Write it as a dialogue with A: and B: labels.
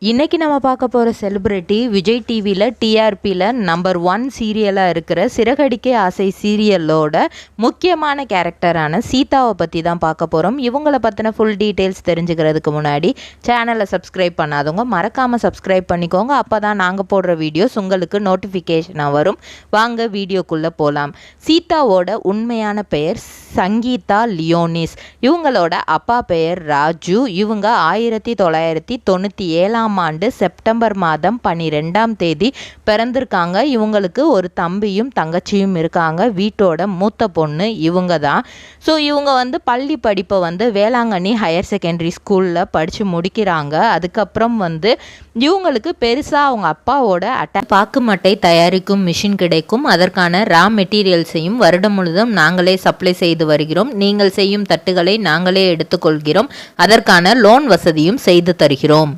A: இன்னைக்கு நம்ம பார்க்க போகிற செலிபிரிட்டி விஜய் டிவியில் டிஆர்பியில் நம்பர் 1 சீரியலாக இருக்கிற சிறகடிக்க ஆசை சீரியலோட முக்கியமான கேரக்டரான சீதாவை பற்றி தான் பார்க்க போகிறோம். இவங்களை பற்றின ஃபுல் டீட்டெயில்ஸ் தெரிஞ்சுக்கிறதுக்கு முன்னாடி சேனலை சப்ஸ்கிரைப் பண்ணாதவங்க மறக்காமல் சப்ஸ்கிரைப் பண்ணிக்கோங்க. அப்போ தான் நாங்கள் போடுற வீடியோஸ் உங்களுக்கு நோட்டிஃபிகேஷனாக வரும். வாங்க வீடியோக்குள்ளே போகலாம். சீதாவோட உண்மையான பெயர் சங்கீதா லியோனிஸ். இவங்களோட அப்பா பெயர் ராஜு. இவங்க 1997 ஆண்டு செப்டம்பர் மாதம் 12ஆம் தேதி பிறந்திருக்காங்க. இவங்களுக்கு ஒரு தம்பியும் தங்கச்சியும் இருக்காங்க. வீட்டோட மூத்த பொண்ணு இவங்க தான். ஸோ இவங்க பள்ளி படிப்பை வேளாங்கண்ணி ஹையர் செகண்டரி ஸ்கூலில் படித்து முடிக்கிறாங்க. அதுக்கப்புறம் இவங்களுக்கு பெருசாக அவங்க அப்பாவோட பாக்கு மட்டை தயாரிக்கும் மிஷின் கிடைக்கும். அதற்கான ரா மெட்டீரியல்ஸையும் வருடம் முழுதும் நாங்களே சப்ளை செய்து வருகிறோம். நீங்கள் செய்யும் தட்டுகளை நாங்களே எடுத்துக்கொள்கிறோம். அதற்கான லோன் வசதியும் செய்து தருகிறோம்.